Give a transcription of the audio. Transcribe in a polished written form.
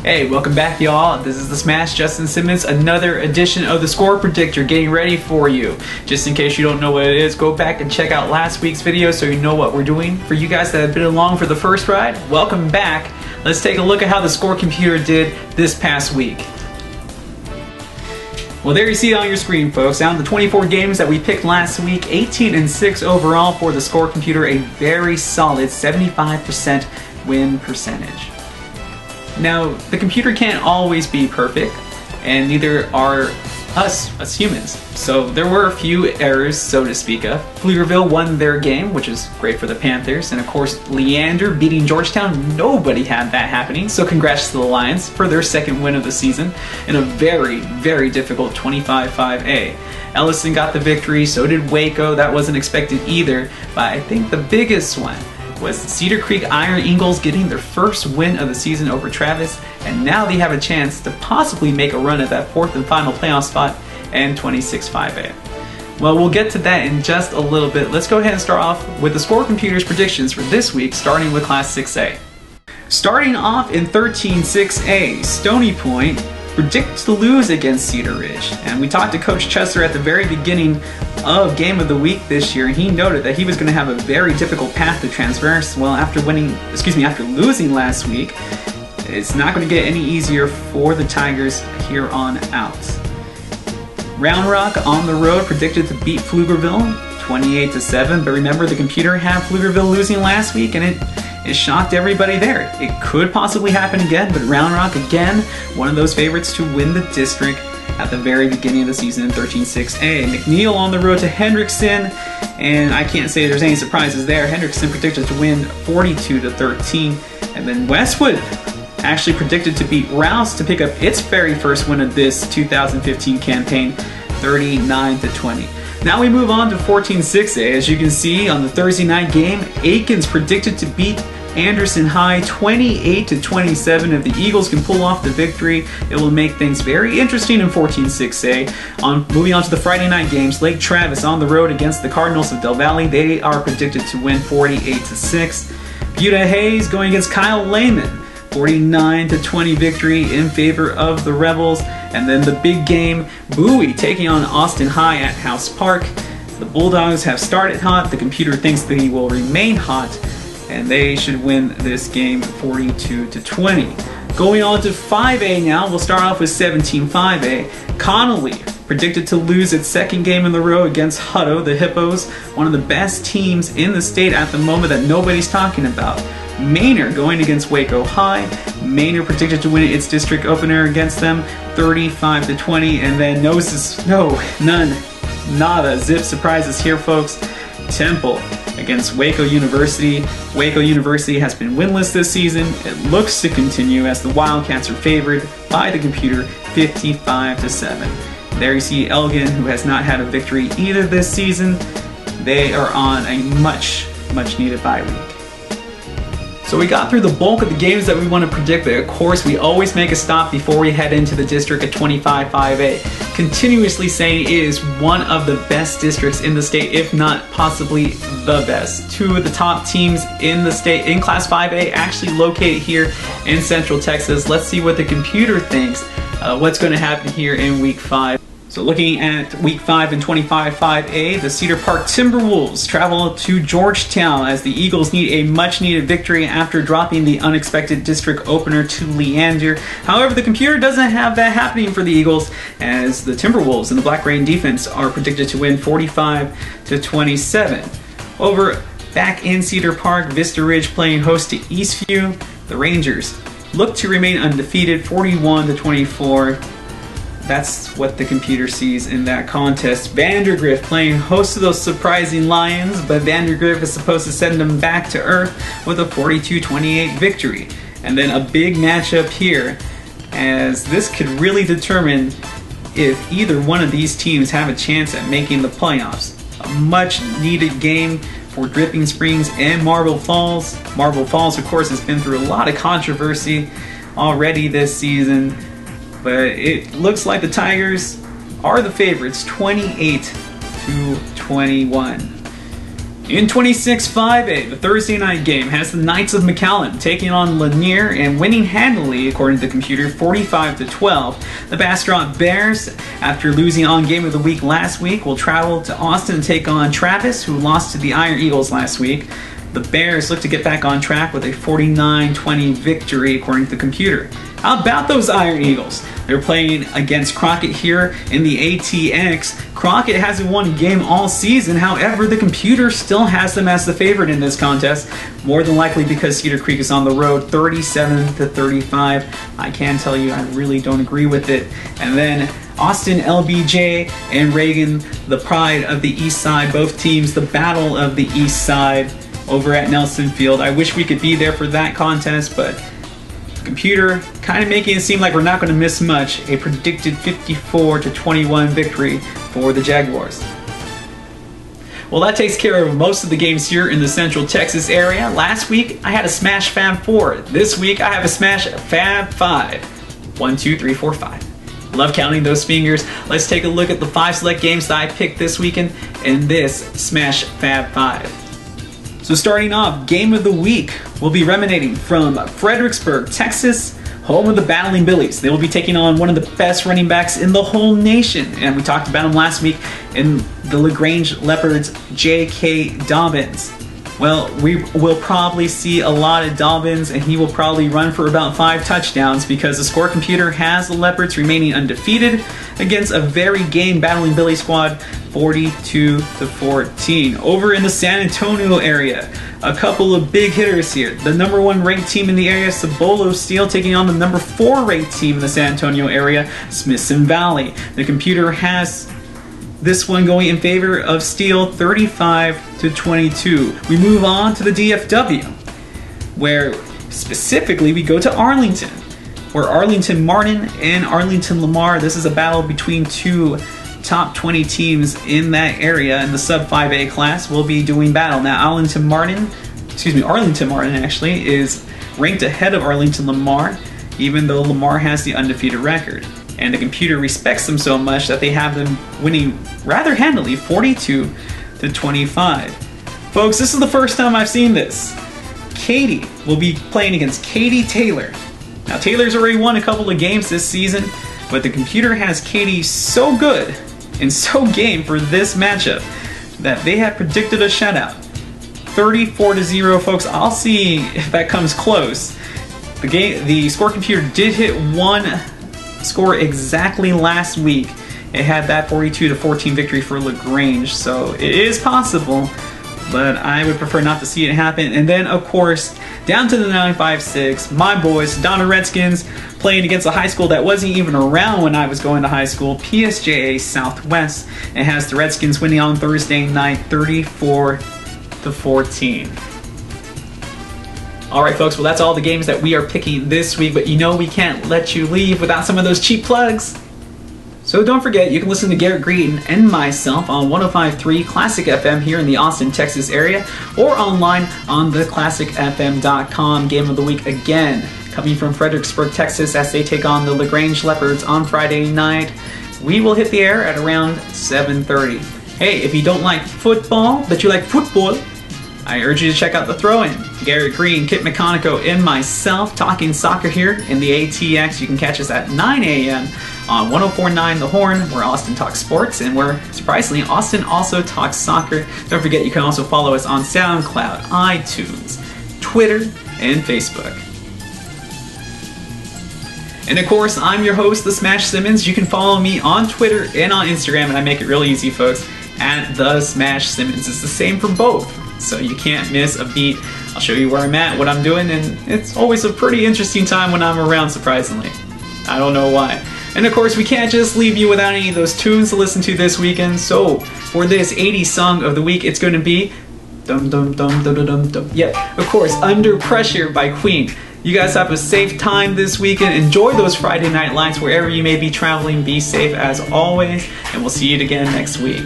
Hey, welcome back y'all. This is the Smash Justin Simmons, another edition of the Score Predictor getting ready for you. Just in case you don't know what it is, go back and check out last week's video so you know what we're doing. For you guys that have been along for the first ride, welcome back. Let's take a look at how the Score Computer did this past week. Well, there you see it on your screen, folks. Out of the 24 games that we picked last week, 18-6 overall for the Score Computer, a very solid 75% win percentage. Now, the computer can't always be perfect, and neither are us humans. So there were a few errors, so to speak of. Pflugerville won their game, which is great for the Panthers, and of course Leander beating Georgetown. Nobody had that happening, so congrats to the Lions for their second win of the season in a very, very difficult 25-5A. Ellison got the victory, so did Waco. That wasn't expected either, but I think the biggest one was Cedar Creek Iron Eagles getting their first win of the season over Travis, and now they have a chance to possibly make a run at that fourth and final playoff spot in 26-5A. Well, we'll get to that in just a little bit. Let's go ahead and start off with the Score Computer's predictions for this week, starting with Class 6A. Starting off in 13-6A, Stony Point predicts to lose against Cedar Ridge. And we talked to Coach Chester at the very beginning of Game of the Week this year, and he noted that he was going to have a very difficult path to transverse. Well, after losing last week, it's not going to get any easier for the Tigers here on out. Round Rock on the road predicted to beat Pflugerville 28-7, but remember the computer had Pflugerville losing last week, and it shocked everybody there. It could possibly happen again, but Round Rock, again, one of those favorites to win the district at the very beginning of the season in 13-6A. McNeil on the road to Hendrickson, and I can't say there's any surprises there. Hendrickson predicted to win 42-13, and then Westwood actually predicted to beat Rouse to pick up its very first win of this 2015 campaign, 39-20. Now we move on to 14-6A. As you can see on the Thursday night game, Aikens predicted to beat Anderson High 28-27. If the Eagles can pull off the victory, it will make things very interesting in 14-6A. Moving on to the Friday night games, Lake Travis on the road against the Cardinals of Del Valle. They are predicted to win 48-6. Buda Hayes going against Kyle Lehman, 49-20 victory in favor of the Rebels. And then the big game, Bowie taking on Austin High at House Park. The Bulldogs have started hot. The computer thinks they will remain hot, and they should win this game 42-20. Going on to 5A now, we'll start off with 17-5A. Connolly predicted to lose its second game in the row against Hutto, the Hippos, one of the best teams in the state at the moment that nobody's talking about. Manor going against Waco High. Manor predicted to win its district opener against them 35-20, and then nada zip surprises here, folks. Temple against Waco University. Waco University has been winless this season. It looks to continue as the Wildcats are favored by the computer 55-7. There you see Elgin, who has not had a victory either this season. They are on a much needed bye week. So we got through the bulk of the games that we want to predict, but of course we always make a stop before we head into the district at 25-5A. Continuously saying it is one of the best districts in the state, if not possibly the best. Two of the top teams in the state in Class 5A actually located here in Central Texas. Let's see what the computer thinks, what's going to happen here in Week 5. So looking at Week 5 in 25-5A, the Cedar Park Timberwolves travel to Georgetown as the Eagles need a much-needed victory after dropping the unexpected district opener to Leander. However, the computer doesn't have that happening for the Eagles, as the Timberwolves and the Black Rain defense are predicted to win 45-27. Over back in Cedar Park, Vista Ridge playing host to Eastview. The Rangers look to remain undefeated, 41-24. That's what the computer sees in that contest. Vandergrift playing host to those surprising Lions, but Vandergrift is supposed to send them back to earth with a 42-28 victory. And then a big matchup here, as this could really determine if either one of these teams have a chance at making the playoffs. A much needed game for Dripping Springs and Marble Falls. Marble Falls, of course, has been through a lot of controversy already this season, but it looks like the Tigers are the favorites, 28-21. In 26-5A, the Thursday night game has the Knights of McAllen taking on Lanier and winning handily, according to the computer, 45-12. The Bastrop Bears, after losing on Game of the Week last week, will travel to Austin and take on Travis, who lost to the Iron Eagles last week. The Bears look to get back on track with a 49-20 victory, according to the computer. How about those Iron Eagles? They're playing against Crockett here in the ATX. Crockett hasn't won a game all season, however, the computer still has them as the favorite in this contest, more than likely because Cedar Creek is on the road 37-35. I can tell you I really don't agree with it. And then Austin LBJ and Reagan, the pride of the East Side, both teams, the battle of the East Side over at Nelson Field. I wish we could be there for that contest, but the computer kind of making it seem like we're not going to miss much. A predicted 54-21 victory for the Jaguars. Well, that takes care of most of the games here in the Central Texas area. Last week, I had a Smash Fab 4. This week, I have a Smash Fab 5. 1, 2, 3, 4, 5. Love counting those fingers. Let's take a look at the 5 select games that I picked this weekend in this Smash Fab 5. So starting off, Game of the Week will be emanating from Fredericksburg, Texas, home of the Battling Billies. They will be taking on one of the best running backs in the whole nation. And we talked about him last week in the LaGrange Leopards, J.K. Dobbins. Well, we will probably see a lot of Dobbins, and he will probably run for about 5 touchdowns because the score computer has the Leopards remaining undefeated against a very game Battling Billy squad, 42-14. Over in the San Antonio area, a couple of big hitters here. The number 1 ranked team in the area, Cibolo Steel, taking on the number 4 ranked team in the San Antonio area, Smithson Valley. The computer has this one going in favor of Steel, 35-22. We move on to the DFW, where specifically we go to Arlington, where Arlington Martin and Arlington Lamar, this is a battle between 2 top 20 teams in that area in the sub 5A class, will be doing battle. Now Arlington Martin actually is ranked ahead of Arlington Lamar, even though Lamar has the undefeated record. And the computer respects them so much that they have them winning rather handily, 42-25. Folks, this is the first time I've seen this. Katy will be playing against Katy Taylor. Now, Taylor's already won a couple of games this season, but the computer has Katy so good and so game for this matchup that they have predicted a shutout. 34-0, folks. I'll see if that comes close. The score computer did hit one score exactly last week. It had that 42-14 victory for LaGrange, so it is possible, but I would prefer not to see it happen. And then, of course, down to the 956, my boys, Donna Redskins, playing against a high school that wasn't even around when I was going to high school, PSJA Southwest, and has the Redskins winning on Thursday night 34-14. Alright folks, well that's all the games that we are picking this week, but you know we can't let you leave without some of those cheap plugs. So don't forget, you can listen to Garrett Green and myself on 105.3 Classic FM here in the Austin, Texas area, or online on theclassicfm.com. Game of the week again, coming from Fredericksburg, Texas, as they take on the LaGrange Leopards on Friday night. We will hit the air at around 7:30. Hey, if you don't like football, but you like football, I urge you to check out The Throw-In. Garrett Green, Kit McConico, and myself talking soccer here in the ATX. You can catch us at 9 a.m. on 104.9 The Horn, where Austin talks sports, and where, surprisingly, Austin also talks soccer. Don't forget, you can also follow us on SoundCloud, iTunes, Twitter, and Facebook. And of course, I'm your host, The Smash Simmons. You can follow me on Twitter and on Instagram, and I make it real easy, folks, at The Smash Simmons. It's the same for both, so you can't miss a beat. I'll show you where I'm at, what I'm doing, and it's always a pretty interesting time when I'm around, surprisingly. I don't know why. And of course, we can't just leave you without any of those tunes to listen to this weekend, so for this 80s song of the week, it's going to be Dum Dum Dum Dum Dum Dum Dum. Yep, of course, Under Pressure by Queen. You guys have a safe time this weekend. Enjoy those Friday night lights wherever you may be traveling. Be safe as always, and we'll see you again next week.